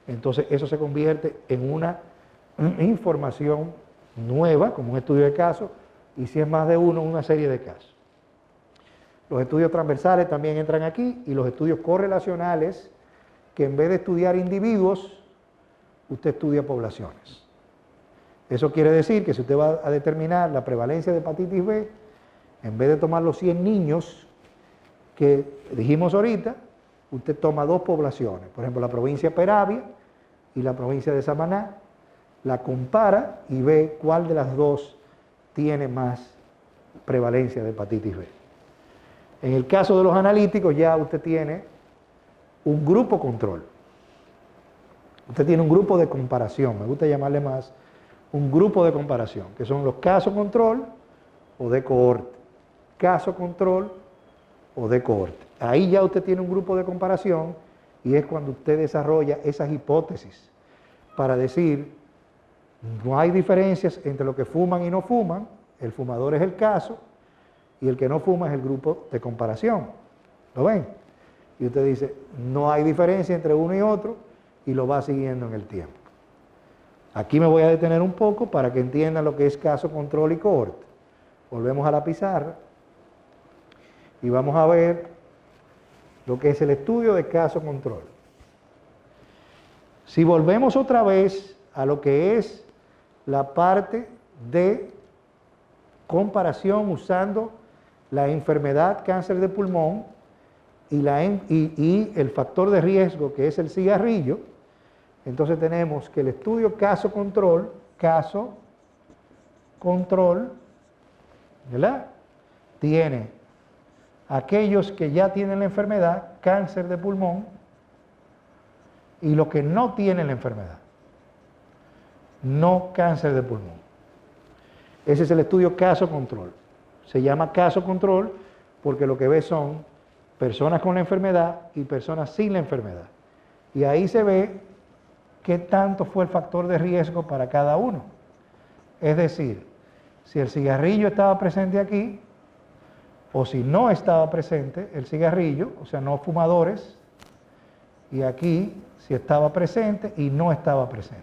Entonces eso se convierte en una información nueva, como un estudio de casos, y si es más de uno, una serie de casos. Los estudios transversales también entran aquí, y los estudios correlacionales, que en vez de estudiar individuos, usted estudia poblaciones. Eso quiere decir que si usted va a determinar la prevalencia de hepatitis B, en vez de tomar los 100 niños que dijimos ahorita, usted toma dos poblaciones, por ejemplo la provincia de Peravia y la provincia de Samaná, la compara y ve cuál de las dos tiene más prevalencia de hepatitis B. En el caso de los analíticos ya usted tiene un grupo control. Usted tiene un grupo de comparación, me gusta llamarle más un grupo de comparación, que son los casos control o de cohorte. Caso control o de cohorte. Ahí ya usted tiene un grupo de comparación y es cuando usted desarrolla esas hipótesis para decir, no hay diferencias entre los que fuman y no fuman, el fumador es el caso y el que no fuma es el grupo de comparación. ¿Lo ven? Y usted dice, no hay diferencia entre uno y otro y lo va siguiendo en el tiempo. Aquí me voy a detener un poco para que entiendan lo que es caso, control y cohorte. Volvemos a la pizarra y vamos a ver lo que es el estudio de caso control. Si volvemos otra vez a lo que es la parte de comparación usando la enfermedad cáncer de pulmón y el factor de riesgo que es el cigarrillo, entonces tenemos que el estudio caso control, ¿verdad? Tiene aquellos que ya tienen la enfermedad, cáncer de pulmón, y los que no tienen la enfermedad, no cáncer de pulmón. Ese es el estudio caso control. Se llama caso control porque lo que ve son personas con la enfermedad y personas sin la enfermedad. Y ahí se ve qué tanto fue el factor de riesgo para cada uno. Es decir, si el cigarrillo estaba presente aquí, o si no estaba presente el cigarrillo, o sea, no fumadores, y aquí si estaba presente y no estaba presente.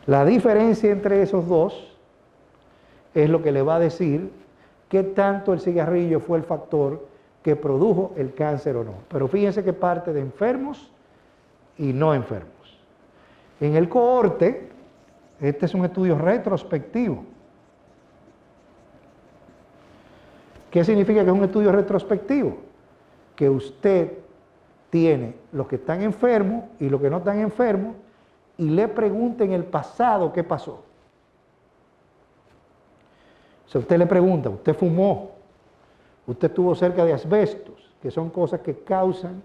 La diferencia entre esos dos es lo que le va a decir qué tanto el cigarrillo fue el factor que produjo el cáncer o no. Pero fíjense que parte de enfermos y no enfermos. En el cohorte, este es un estudio retrospectivo. ¿Qué significa que es un estudio retrospectivo? Que usted tiene los que están enfermos y los que no están enfermos y le pregunta en el pasado qué pasó. O sea, usted le pregunta, usted fumó, usted estuvo cerca de asbestos, que son cosas que causan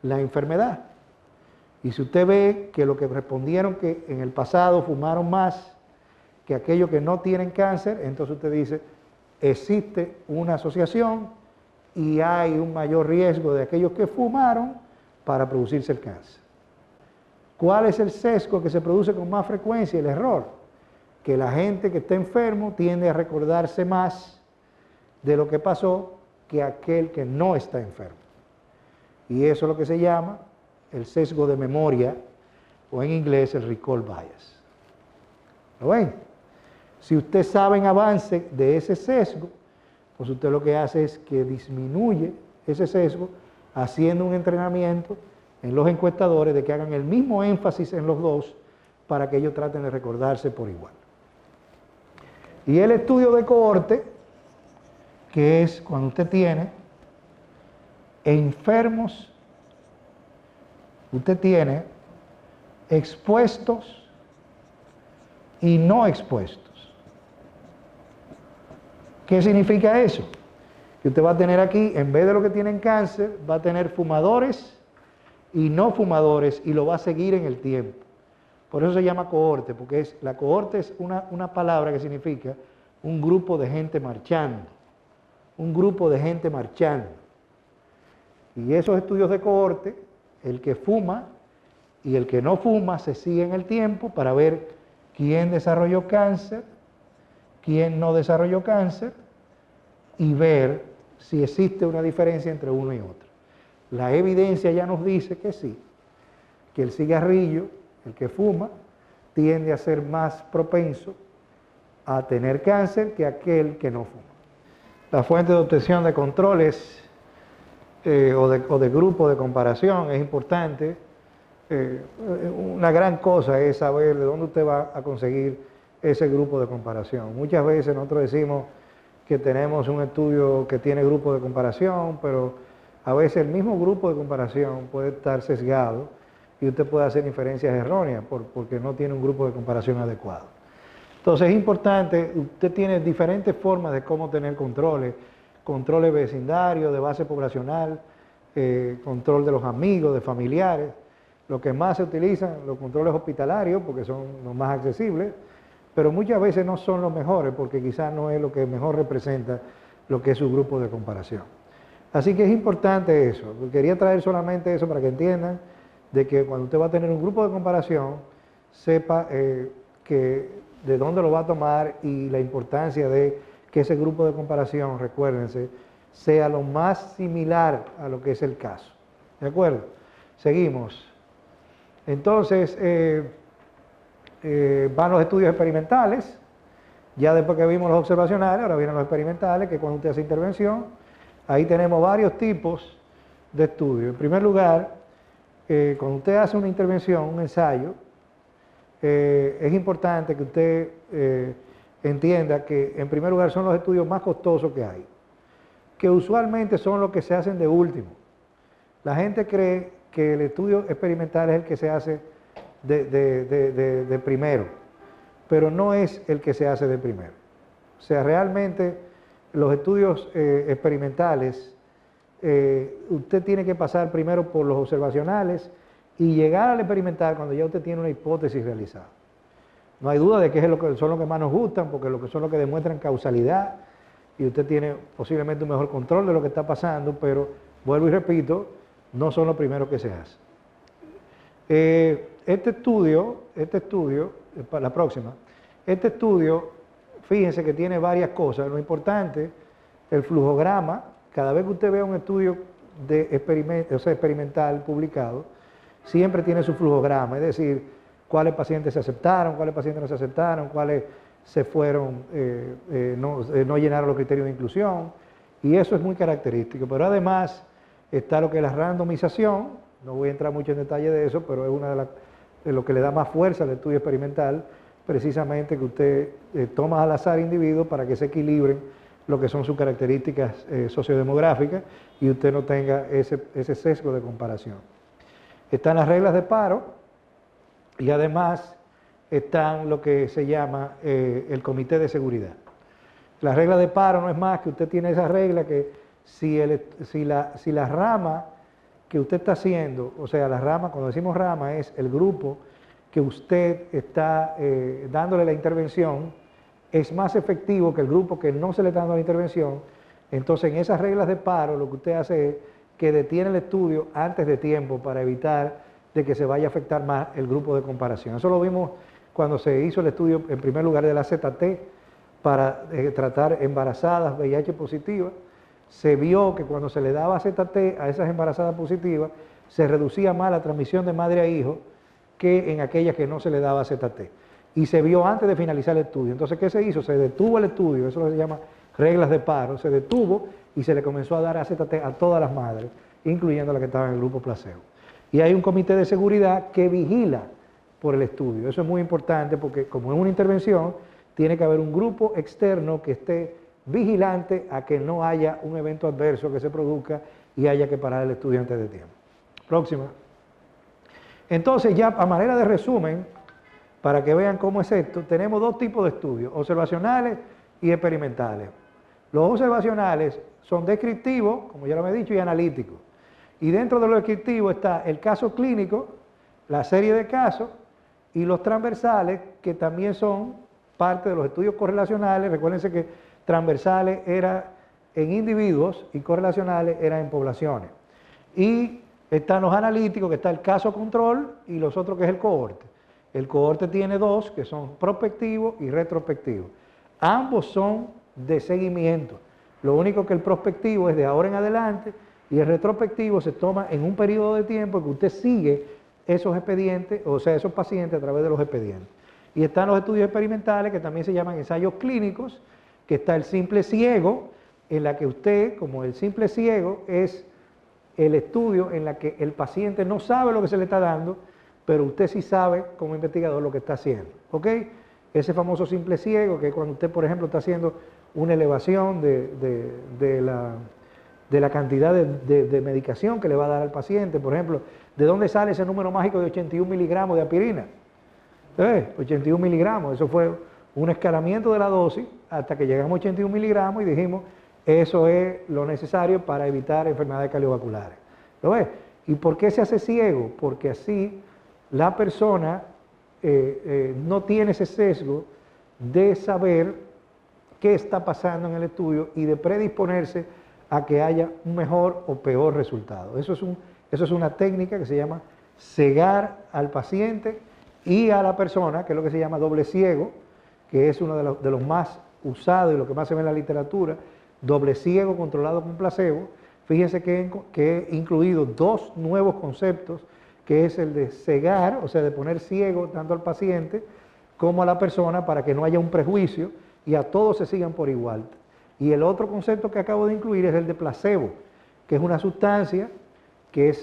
la enfermedad. Y si usted ve que lo que respondieron que en el pasado fumaron más que aquellos que no tienen cáncer, entonces usted dice, existe una asociación y hay un mayor riesgo de aquellos que fumaron para producirse el cáncer. ¿Cuál es el sesgo que se produce con más frecuencia? El error. Que la gente que está enfermo tiende a recordarse más de lo que pasó que aquel que no está enfermo. Y eso es lo que se llama el sesgo de memoria, o en inglés el recall bias. ¿Lo ven? Si usted sabe en avance de ese sesgo, pues usted lo que hace es que disminuye ese sesgo haciendo un entrenamiento en los encuestadores de que hagan el mismo énfasis en los dos para que ellos traten de recordarse por igual. Y el estudio de cohorte, que es cuando usted tiene enfermos, usted tiene expuestos y no expuestos. ¿Qué significa eso? Que usted va a tener aquí, en vez de lo que tienen cáncer, va a tener fumadores y no fumadores y lo va a seguir en el tiempo. Por eso se llama cohorte, porque la cohorte es una palabra que significa un grupo de gente marchando. Un grupo de gente marchando. Y esos estudios de cohorte, el que fuma y el que no fuma se sigue en el tiempo para ver quién desarrolló cáncer, quién no desarrolló cáncer y ver si existe una diferencia entre uno y otro. La evidencia ya nos dice que sí, que el cigarrillo, el que fuma, tiende a ser más propenso a tener cáncer que aquel que no fuma. La fuente de obtención de controles o de grupo de comparación es importante. Una gran cosa es saber de dónde usted va a conseguir ese grupo de comparación. Muchas veces nosotros decimos que tenemos un estudio que tiene grupo de comparación, pero a veces el mismo grupo de comparación puede estar sesgado y usted puede hacer inferencias erróneas porque no tiene un grupo de comparación adecuado. Entonces es importante, usted tiene diferentes formas de cómo tener controles vecindarios, de base poblacional, control de los amigos, de familiares. Lo que más se utilizan, los controles hospitalarios, porque son los más accesibles, pero muchas veces no son los mejores, porque quizás no es lo que mejor representa lo que es su grupo de comparación. Así que es importante eso. Quería traer solamente eso para que entiendan de que cuando usted va a tener un grupo de comparación, sepa que de dónde lo va a tomar y la importancia de que ese grupo de comparación, recuérdense, sea lo más similar a lo que es el caso. ¿De acuerdo? Seguimos. Entonces, van los estudios experimentales. Ya después que vimos los observacionales, ahora vienen los experimentales, que cuando usted hace intervención, ahí tenemos varios tipos de estudios. En primer lugar, cuando usted hace una intervención, un ensayo, es importante que usted entienda que, en primer lugar, son los estudios más costosos que hay, que usualmente son los que se hacen de último. La gente cree que el estudio experimental es el que se hace de primero, pero no es el que se hace de primero. O sea, realmente los estudios experimentales, usted tiene que pasar primero por los observacionales y llegar al experimental cuando ya usted tiene una hipótesis realizada. No hay duda de que son los que más nos gustan, porque son los que demuestran causalidad y usted tiene posiblemente un mejor control de lo que está pasando, pero vuelvo y repito, no son los primeros que se hacen. Este estudio, la próxima, este estudio, fíjense que tiene varias cosas. Lo importante, el flujograma, cada vez que usted vea un estudio experimental publicado, siempre tiene su flujograma, es decir, cuáles pacientes se aceptaron, cuáles pacientes no se aceptaron, cuáles se fueron, no llenaron los criterios de inclusión, y eso es muy característico. Pero además está lo que es la randomización, no voy a entrar mucho en detalle de eso, pero es una de lo que le da más fuerza al estudio experimental, precisamente que usted toma al azar individuos para que se equilibren lo que son sus características sociodemográficas y usted no tenga ese sesgo de comparación. Están las reglas de paro y además están lo que se llama el comité de seguridad. La regla de paro no es más que usted tiene esa regla que si la rama que usted está haciendo, o sea, la rama, cuando decimos rama, es el grupo que usted está dándole la intervención, es más efectivo que el grupo que no se le está dando la intervención. Entonces, en esas reglas de paro, lo que usted hace es que detiene el estudio antes de tiempo para evitar de que se vaya a afectar más el grupo de comparación. Eso lo vimos cuando se hizo el estudio, en primer lugar, de la ZT para tratar embarazadas VIH positivas. Se vio que cuando se le daba ZT a esas embarazadas positivas, se reducía más la transmisión de madre a hijo que en aquellas que no se le daba ZT. Y se vio antes de finalizar el estudio. Entonces, ¿qué se hizo? Se detuvo el estudio, eso se llama reglas de paro, se detuvo y se le comenzó a dar AZT a todas las madres, incluyendo las que estaban en el grupo placebo. Y hay un comité de seguridad que vigila por el estudio. Eso es muy importante porque, como es una intervención, tiene que haber un grupo externo que esté vigilante a que no haya un evento adverso que se produzca y haya que parar el estudio antes de tiempo. Próxima. Entonces, ya a manera de resumen, para que vean cómo es esto, tenemos dos tipos de estudios, observacionales y experimentales. Los observacionales son descriptivos, como ya lo he dicho, y analíticos. Y dentro de lo descriptivo está el caso clínico, la serie de casos, y los transversales, que también son parte de los estudios correlacionales. Recuérdense que transversales era en individuos y correlacionales eran en poblaciones. Y están los analíticos, que está el caso control, y los otros que es el cohorte. El cohorte tiene dos, que son prospectivo y retrospectivo. Ambos son de seguimiento. Lo único que el prospectivo es de ahora en adelante y el retrospectivo se toma en un periodo de tiempo que usted sigue esos expedientes, o sea, esos pacientes a través de los expedientes. Y están los estudios experimentales que también se llaman ensayos clínicos, que está el simple ciego, en la que usted, como el simple ciego, es el estudio en la que el paciente no sabe lo que se le está dando, pero usted sí sabe como investigador lo que está haciendo, ¿ok? Ese famoso simple ciego, que cuando usted, por ejemplo, está haciendo una elevación de la cantidad de medicación que le va a dar al paciente, por ejemplo, ¿de dónde sale ese número mágico de 81 miligramos de aspirina? 81 miligramos, eso fue un escalamiento de la dosis hasta que llegamos a 81 miligramos y dijimos, eso es lo necesario para evitar enfermedades cardiovasculares. ¿Lo ves? ¿Y por qué se hace ciego? Porque así la persona no tiene ese sesgo de saber qué está pasando en el estudio y de predisponerse a que haya un mejor o peor resultado. Eso es una técnica que se llama cegar al paciente y a la persona, que es lo que se llama doble ciego, que es uno de los más usados y lo que más se ve en la literatura, doble ciego controlado con placebo. Fíjense que he incluido dos nuevos conceptos, que es el de cegar, o sea, de poner ciego tanto al paciente como a la persona para que no haya un prejuicio y a todos se sigan por igual. Y el otro concepto que acabo de incluir es el de placebo, que es una sustancia que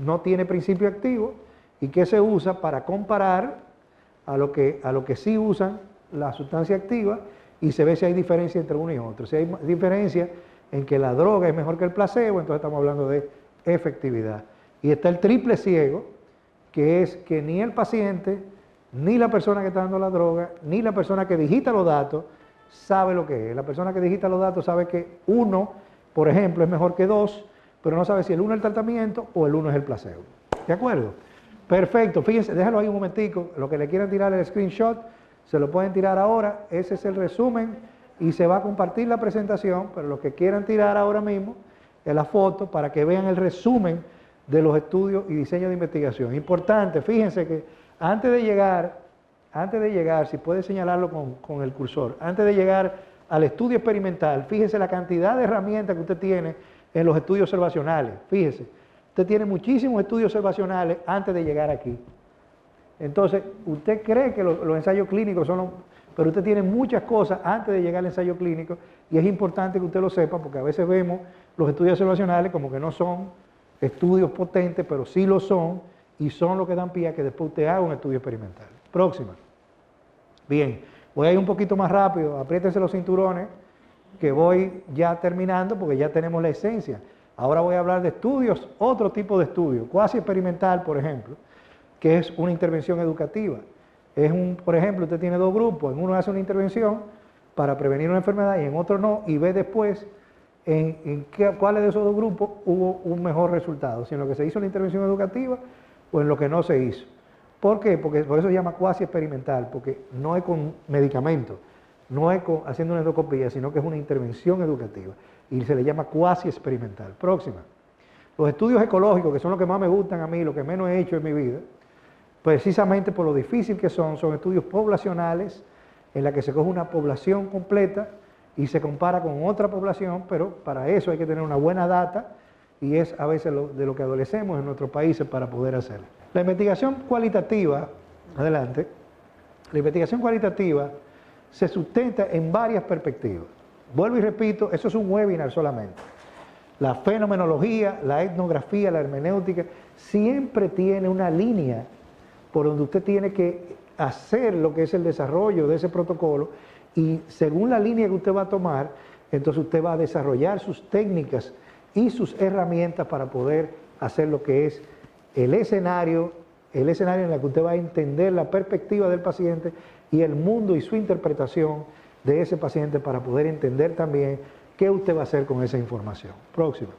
no tiene principio activo y que se usa para comparar a lo que sí usan la sustancia activa y se ve si hay diferencia entre uno y otro. Si hay diferencia en que la droga es mejor que el placebo, entonces estamos hablando de efectividad. Y está el triple ciego, que es que ni el paciente, ni la persona que está dando la droga, ni la persona que digita los datos, sabe lo que es. La persona que digita los datos sabe que 1, por ejemplo, es mejor que 2, pero no sabe si el 1 es el tratamiento o el 1 es el placebo. ¿De acuerdo? Perfecto. Fíjense, déjalo ahí un momentico. Lo que le quieran tirar el screenshot, se lo pueden tirar ahora. Ese es el resumen y se va a compartir la presentación, pero los que quieran tirar ahora mismo es la foto para que vean el resumen de los estudios y diseño de investigación. Importante, fíjense que antes de llegar, si puede señalarlo con el cursor, antes de llegar al estudio experimental, fíjese la cantidad de herramientas que usted tiene en los estudios observacionales. Fíjese, usted tiene muchísimos estudios observacionales antes de llegar aquí. Entonces, usted cree que los ensayos clínicos pero usted tiene muchas cosas antes de llegar al ensayo clínico y es importante que usted lo sepa porque a veces vemos los estudios observacionales como que no son estudios potentes, pero sí lo son y son los que dan pie a que después usted haga un estudio experimental. Próxima. Bien, voy a ir un poquito más rápido, apriétense los cinturones, que voy ya terminando porque ya tenemos la esencia. Ahora voy a hablar de estudios, otro tipo de estudio, cuasi experimental, por ejemplo, que es una intervención educativa. Por ejemplo, usted tiene dos grupos, en uno hace una intervención para prevenir una enfermedad y en otro no, y ve después cuáles de esos dos grupos hubo un mejor resultado, si en lo que se hizo la intervención educativa o en lo que no se hizo. ¿Por qué? Porque por eso se llama cuasi experimental, porque no es con medicamentos, no es haciendo una endoscopía, sino que es una intervención educativa y se le llama cuasi experimental. Próxima. Los estudios ecológicos, que son los que más me gustan a mí, lo que menos he hecho en mi vida, precisamente por lo difícil que son estudios poblacionales en la que se coge una población completa y se compara con otra población, pero para eso hay que tener una buena data y es a veces de lo que adolecemos en nuestros países para poder hacerlo. La investigación cualitativa, adelante, la investigación cualitativa se sustenta en varias perspectivas. Vuelvo y repito, eso es un webinar solamente. La fenomenología, la etnografía, la hermenéutica, siempre tiene una línea por donde usted tiene que hacer lo que es el desarrollo de ese protocolo y según la línea que usted va a tomar, entonces usted va a desarrollar sus técnicas y sus herramientas para poder hacer lo que es el escenario en el que usted va a entender la perspectiva del paciente y el mundo y su interpretación de ese paciente para poder entender también qué usted va a hacer con esa información. Próximo.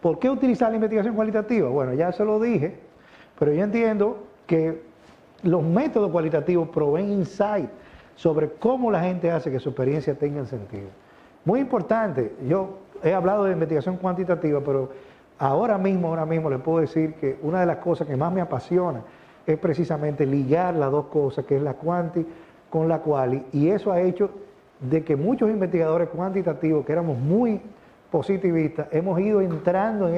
¿Por qué utilizar la investigación cualitativa? Bueno, ya se lo dije, pero yo entiendo que los métodos cualitativos proveen insight sobre cómo la gente hace que su experiencia tenga sentido. Muy importante, yo he hablado de investigación cuantitativa, pero ahora mismo les puedo decir que una de las cosas que más me apasiona es precisamente ligar las dos cosas, que es la quanti con la quali, y eso ha hecho de que muchos investigadores cuantitativos, que éramos muy positivistas, hemos ido entrando en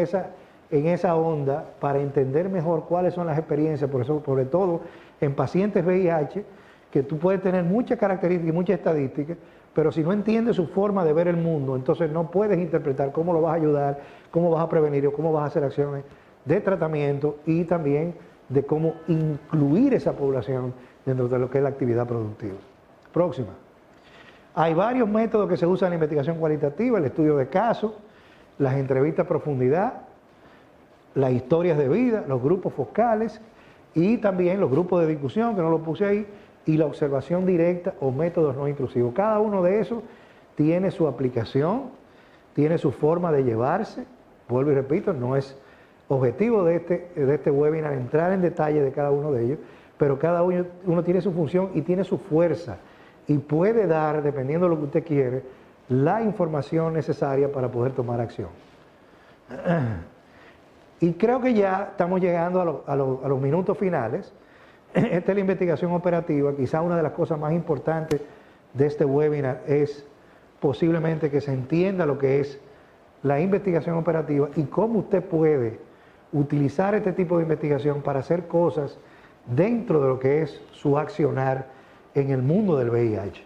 en esa onda para entender mejor cuáles son las experiencias, por eso, sobre todo en pacientes VIH, que tú puedes tener muchas características y muchas estadísticas, pero si no entiendes su forma de ver el mundo, entonces no puedes interpretar cómo lo vas a ayudar, cómo vas a prevenir o cómo vas a hacer acciones de tratamiento y también de cómo incluir esa población dentro de lo que es la actividad productiva. Próxima. Hay varios métodos que se usan en la investigación cualitativa: el estudio de casos, las entrevistas a profundidad, las historias de vida, los grupos focales y también los grupos de discusión, que no lo puse ahí, y la observación directa o métodos no intrusivos. Cada uno de esos tiene su aplicación, tiene su forma de llevarse. Vuelvo y repito, no es objetivo de este webinar entrar en detalle de cada uno de ellos, pero cada uno tiene su función y tiene su fuerza y puede dar, dependiendo de lo que usted quiere, la información necesaria para poder tomar acción. Y creo que ya estamos llegando a los minutos finales. Esta es la investigación operativa. Quizá una de las cosas más importantes de este webinar es posiblemente que se entienda lo que es la investigación operativa y cómo usted puede utilizar este tipo de investigación para hacer cosas dentro de lo que es su accionar en el mundo del VIH.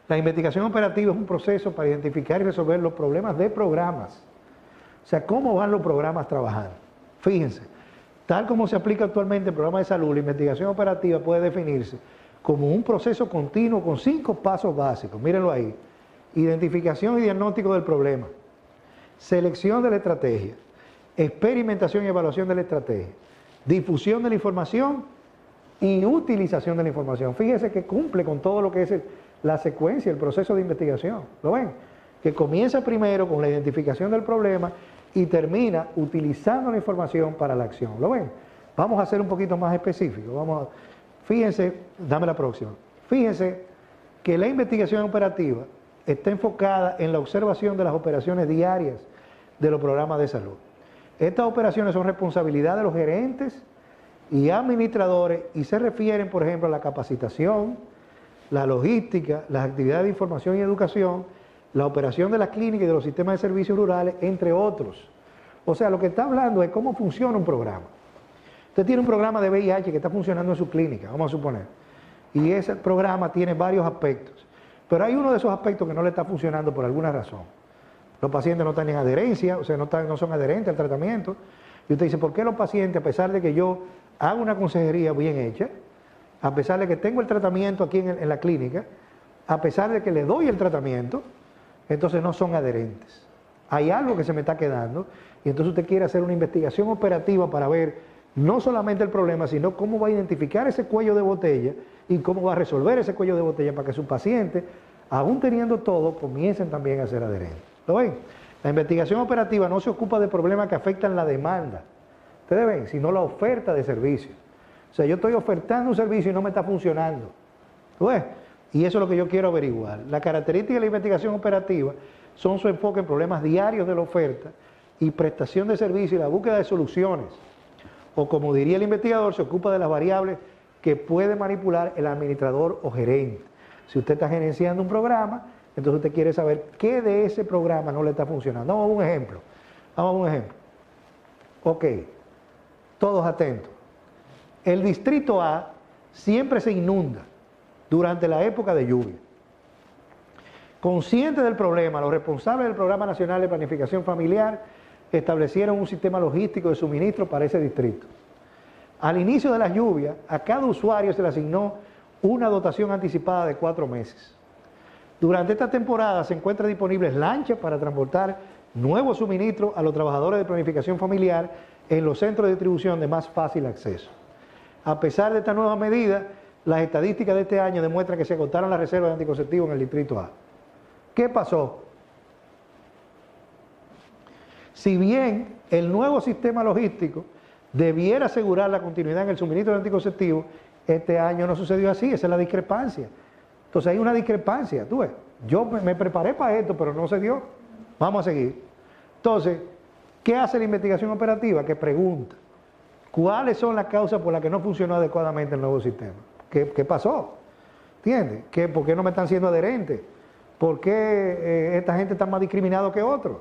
La investigación operativa es un proceso para identificar y resolver los problemas de programas. O sea, cómo van los programas trabajando. Fíjense, tal como se aplica actualmente el programa de salud, la investigación operativa puede definirse como un proceso continuo con 5 pasos básicos. Mírenlo ahí. Identificación y diagnóstico del problema. Selección de la estrategia. Experimentación y evaluación de la estrategia. Difusión de la información y utilización de la información. Fíjense que cumple con todo lo que es la secuencia, el proceso de investigación. ¿Lo ven? Que comienza primero con la identificación del problema y termina utilizando la información para la acción. ¿Lo ven? Vamos a ser un poquito más específicos. Fíjense, dame la próxima. Fíjense que la investigación operativa está enfocada en la observación de las operaciones diarias de los programas de salud. Estas operaciones son responsabilidad de los gerentes y administradores y se refieren, por ejemplo, a la capacitación, la logística, las actividades de información y educación, la operación de las clínicas y de los sistemas de servicios rurales, entre otros. O sea, lo que está hablando es cómo funciona un programa. Usted tiene un programa de VIH que está funcionando en su clínica, vamos a suponer, y ese programa tiene varios aspectos, pero hay uno de esos aspectos que no le está funcionando por alguna razón. Los pacientes no tienen adherencia, o sea, no son adherentes al tratamiento, y usted dice, ¿por qué los pacientes, a pesar de que yo hago una consejería bien hecha, a pesar de que tengo el tratamiento aquí en la clínica, a pesar de que le doy el tratamiento, entonces no son adherentes? Hay algo que se me está quedando, y entonces usted quiere hacer una investigación operativa para ver no solamente el problema, sino cómo va a identificar ese cuello de botella y cómo va a resolver ese cuello de botella para que sus pacientes, aún teniendo todo, comiencen también a ser adherentes. ¿Lo ven? La investigación operativa no se ocupa de problemas que afectan la demanda, ustedes ven, sino la oferta de servicios. O sea, yo estoy ofertando un servicio y no me está funcionando. ¿Lo ves? Y eso es lo que yo quiero averiguar. La característica de la investigación operativa son su enfoque en problemas diarios de la oferta y prestación de servicios y la búsqueda de soluciones. O como diría el investigador, se ocupa de las variables que puede manipular el administrador o gerente. Si usted está gerenciando un programa, entonces usted quiere saber qué de ese programa no le está funcionando. Vamos a un ejemplo. Vamos a un ejemplo. Ok, todos atentos. El distrito A siempre se inunda durante la época de lluvia. Conscientes del problema, los responsables del Programa Nacional de Planificación Familiar establecieron un sistema logístico de suministro para ese distrito. Al inicio de las lluvias, a cada usuario se le asignó una dotación anticipada de 4 meses. Durante esta temporada se encuentran disponibles lanchas para transportar nuevos suministros a los trabajadores de planificación familiar en los centros de distribución de más fácil acceso. A pesar de esta nueva medida, las estadísticas de este año demuestran que se agotaron las reservas de anticonceptivos en el distrito A. ¿Qué pasó? Si bien el nuevo sistema logístico debiera asegurar la continuidad en el suministro de anticonceptivos, este año no sucedió así, esa es la discrepancia. Entonces hay una discrepancia, tú ves. Yo me preparé para esto, pero no se dio. Vamos a seguir. Entonces, ¿qué hace la investigación operativa? Que pregunta, ¿cuáles son las causas por las que no funcionó adecuadamente el nuevo sistema? ¿Qué pasó? ¿Entiendes? ¿Por qué no me están siendo adherentes? ¿Por qué esta gente está más discriminada que otros?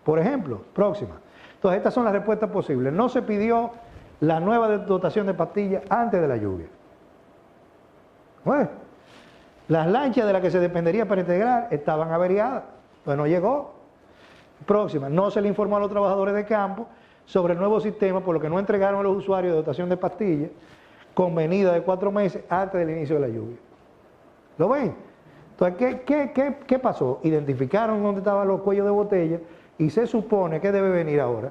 Por ejemplo, próxima. Entonces, estas son las respuestas posibles. No se pidió la nueva dotación de pastillas antes de la lluvia. Bueno, las lanchas de las que se dependería para integrar estaban averiadas, pues no llegó. Próxima, no se le informó a los trabajadores de campo sobre el nuevo sistema, por lo que no entregaron a los usuarios de dotación de pastillas con venida de 4 meses antes del inicio de la lluvia. ¿Lo ven? Entonces, ¿qué pasó? Identificaron dónde estaban los cuellos de botella y se supone que debe venir ahora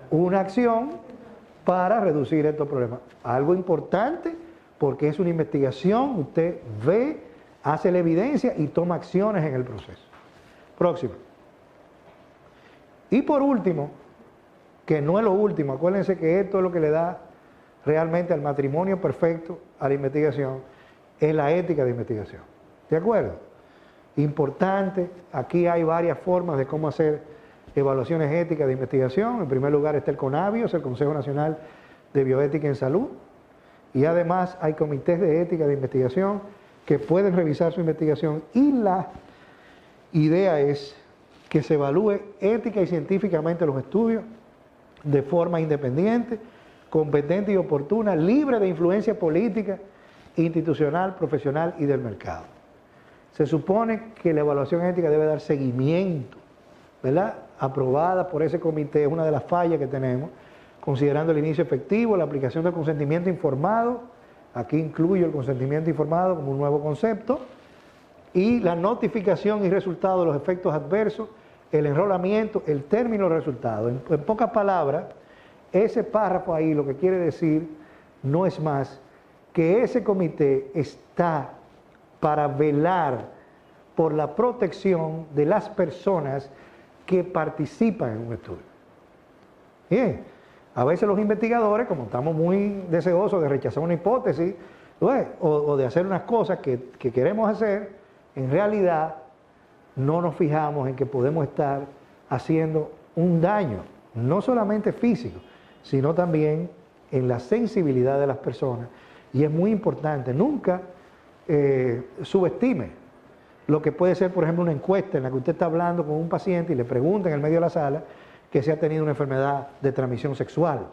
una acción para reducir estos problemas. Algo importante, porque es una investigación, usted ve, hace la evidencia y toma acciones en el proceso. Próximo. Y por último, que no es lo último, acuérdense que esto es lo que le da realmente al matrimonio perfecto a la investigación, es la ética de investigación. ¿De acuerdo? Importante, aquí hay varias formas de cómo hacer evaluaciones éticas de investigación. En primer lugar está el CONABIOS, el Consejo Nacional de Bioética en Salud, y además hay comités de ética de investigación que pueden revisar su investigación, y la idea es que se evalúe ética y científicamente los estudios de forma independiente, competente y oportuna, libre de influencia política, institucional, profesional y del mercado. Se supone que la evaluación ética debe dar seguimiento, ¿verdad? Aprobada por ese comité, es una de las fallas que tenemos, considerando el inicio efectivo, la aplicación del consentimiento informado, aquí incluyo el consentimiento informado como un nuevo concepto, y la notificación y resultado de los efectos adversos, el enrolamiento, el término resultado. En pocas palabras, ese párrafo ahí lo que quiere decir no es más que ese comité está para velar por la protección de las personas que participan en un estudio. Bien, a veces los investigadores, como estamos muy deseosos de rechazar una hipótesis o de hacer unas cosas que queremos hacer, en realidad no nos fijamos en que podemos estar haciendo un daño, no solamente físico, sino también en la sensibilidad de las personas. Y es muy importante, nunca subestime lo que puede ser, por ejemplo, una encuesta en la que usted está hablando con un paciente y le pregunta en el medio de la sala que si ha tenido una enfermedad de transmisión sexual.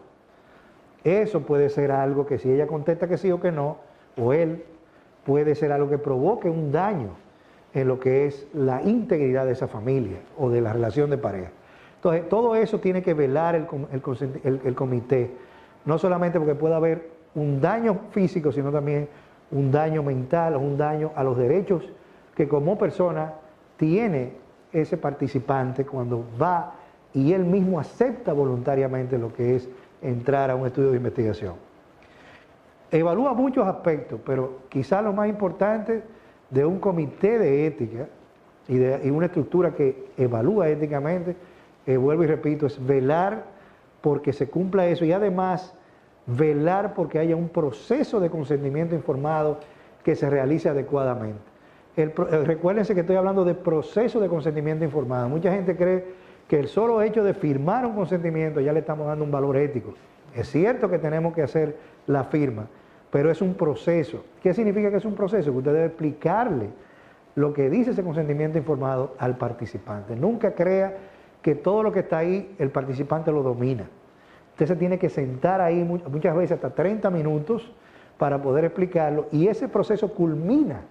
Eso puede ser algo que si ella contesta que sí o que no, o él, puede ser algo que provoque un daño en lo que es la integridad de esa familia o de la relación de pareja. Entonces, todo eso tiene que velar el comité, no solamente porque pueda haber un daño físico, sino también un daño mental o un daño a los derechos que como persona tiene ese participante cuando va y él mismo acepta voluntariamente lo que es entrar a un estudio de investigación. Evalúa muchos aspectos, pero quizá lo más importante de un comité de ética y una estructura que evalúa éticamente, vuelvo y repito, es velar porque se cumpla eso y además velar porque haya un proceso de consentimiento informado que se realice adecuadamente. Recuérdense que estoy hablando de proceso de consentimiento informado. Mucha gente cree que el solo hecho de firmar un consentimiento ya le estamos dando un valor ético. Es cierto que tenemos que hacer la firma, pero es un proceso. ¿Qué significa que es un proceso? Que usted debe explicarle lo que dice ese consentimiento informado al participante. Nunca crea que todo lo que está ahí el participante lo domina. Usted se tiene que sentar ahí muchas veces hasta 30 minutos para poder explicarlo y ese proceso culmina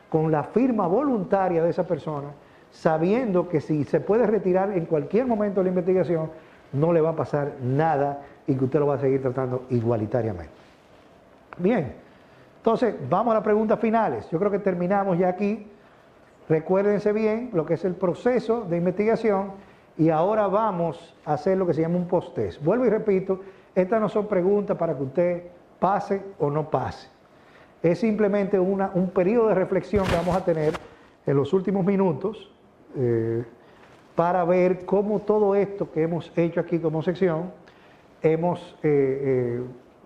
con la firma voluntaria de esa persona, sabiendo que si se puede retirar en cualquier momento de la investigación, no le va a pasar nada y que usted lo va a seguir tratando igualitariamente. Bien, entonces vamos a las preguntas finales. Yo creo que terminamos ya aquí. Recuérdense bien lo que es el proceso de investigación y ahora vamos a hacer lo que se llama un post-test. Vuelvo y repito, estas no son preguntas para que usted pase o no pase. Es simplemente un periodo de reflexión que vamos a tener en los últimos minutos para ver cómo todo esto que hemos hecho aquí como sección hemos,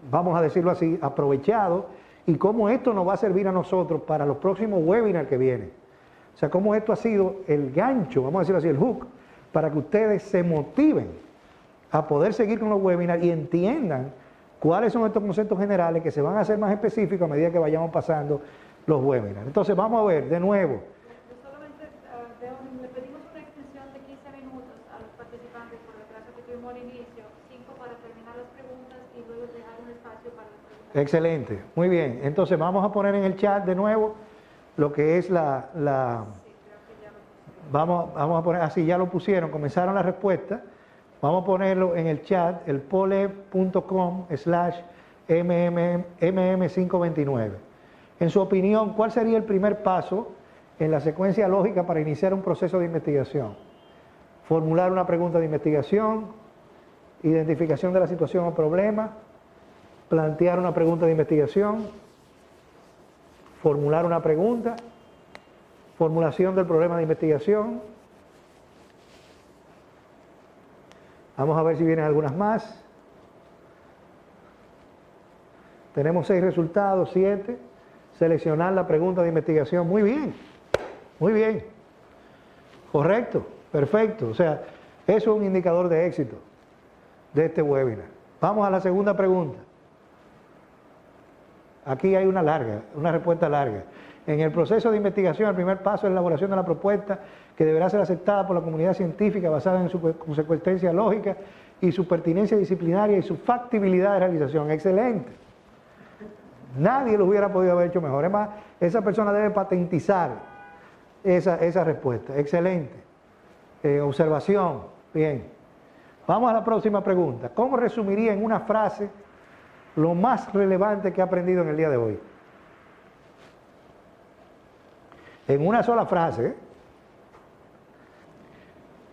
vamos a decirlo así, aprovechado y cómo esto nos va a servir a nosotros para los próximos webinars que vienen. O sea, cómo esto ha sido el gancho, vamos a decirlo así, el hook, para que ustedes se motiven a poder seguir con los webinars y entiendan cuáles son estos conceptos generales que se van a hacer más específicos a medida que vayamos pasando los webinars. Entonces vamos a ver de nuevo. Solamente le pedimos una extensión de 15 minutos a los participantes por la clase que tuvimos al inicio. Excelente, muy bien. Entonces vamos a poner en el chat de nuevo lo que es vamos a poner, así ya lo pusieron, comenzaron las respuestas. Vamos a ponerlo en el chat, el polep.com/mm529. En su opinión, ¿cuál sería el primer paso en la secuencia lógica para iniciar un proceso de investigación? Formular una pregunta de investigación, identificación de la situación o problema, plantear una pregunta de investigación, formular una pregunta, formulación del problema de investigación. Vamos a ver si vienen algunas más. Tenemos 6 resultados, 7. Seleccionar la pregunta de investigación. Muy bien, muy bien. Correcto, perfecto. O sea, eso es un indicador de éxito de este webinar. Vamos a la segunda pregunta. Aquí hay una respuesta larga. En el proceso de investigación, el primer paso es la elaboración de la propuesta que deberá ser aceptada por la comunidad científica basada en su consecuencia lógica y su pertinencia disciplinaria y su factibilidad de realización. Excelente. Nadie lo hubiera podido haber hecho mejor. Es más, esa persona debe patentizar esa respuesta. Excelente. Observación. Bien. Vamos a la próxima pregunta. ¿Cómo resumiría en una frase lo más relevante que ha aprendido en el día de hoy? En una sola frase, ¿eh?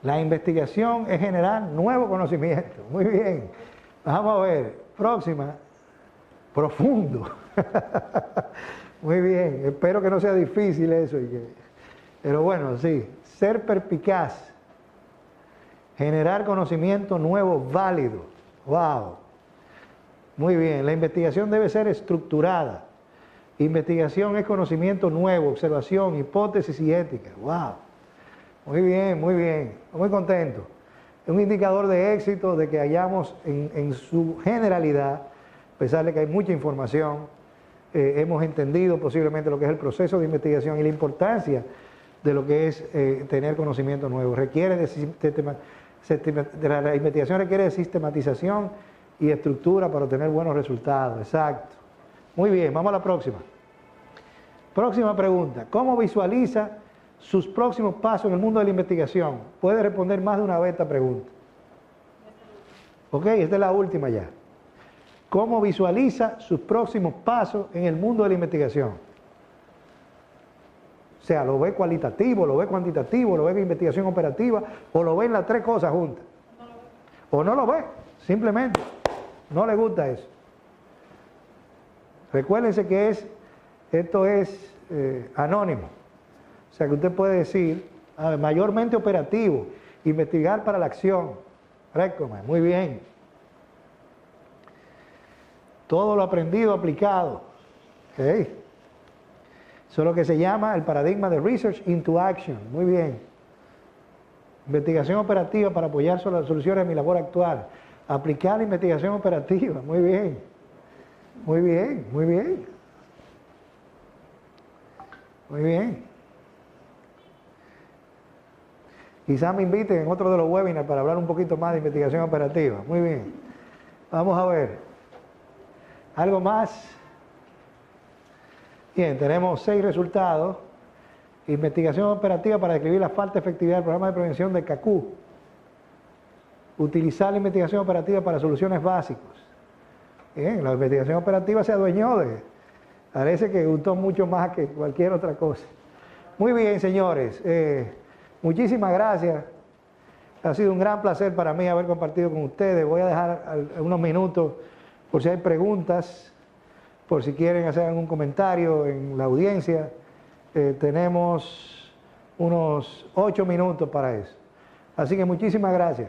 La investigación es generar nuevo conocimiento. Muy bien. Vamos a ver. Próxima. Profundo. Muy bien. Espero que no sea difícil eso. Pero bueno, sí. Ser perspicaz. Generar conocimiento nuevo, válido. Wow. Muy bien. La investigación debe ser estructurada. Investigación es conocimiento nuevo, observación, hipótesis y ética. ¡Wow! Muy bien, muy bien. Muy contento. Es un indicador de éxito de que hayamos en su generalidad, a pesar de que hay mucha información, hemos entendido posiblemente lo que es el proceso de investigación y la importancia de lo que es tener conocimiento nuevo. La investigación requiere de sistematización y estructura para obtener buenos resultados. Exacto. Muy bien, vamos a la próxima. Próxima pregunta. ¿Cómo visualiza sus próximos pasos en el mundo de la investigación? Puede responder más de una vez esta pregunta. Ok, esta es la última ya. ¿Cómo visualiza sus próximos pasos en el mundo de la investigación? O sea, ¿lo ve cualitativo, lo ve cuantitativo, lo ve en investigación operativa o lo ve en las 3 cosas juntas? O no lo ve, simplemente no le gusta eso. Recuérdense que esto es anónimo. O sea que usted puede decir, mayormente operativo, investigar para la acción. Recomen, muy bien. Todo lo aprendido, aplicado. Okay. Eso es lo que se llama el paradigma de Research into Action. Muy bien. Investigación operativa para apoyar las soluciones de mi labor actual. Aplicar la investigación operativa. Muy bien. Muy bien, muy bien. Muy bien. Quizás me inviten en otro de los webinars para hablar un poquito más de investigación operativa. Muy bien. Vamos a ver. ¿Algo más? Bien, tenemos 6 resultados. Investigación operativa para describir la falta de efectividad del programa de prevención de CACU. Utilizar la investigación operativa para soluciones básicas. Bien, la investigación operativa se adueñó parece que gustó mucho más que cualquier otra cosa. Muy bien, señores. Muchísimas gracias. Ha sido un gran placer para mí haber compartido con ustedes. Voy a dejar unos minutos por si hay preguntas, por si quieren hacer algún comentario en la audiencia. Tenemos unos 8 minutos para eso. Así que muchísimas gracias.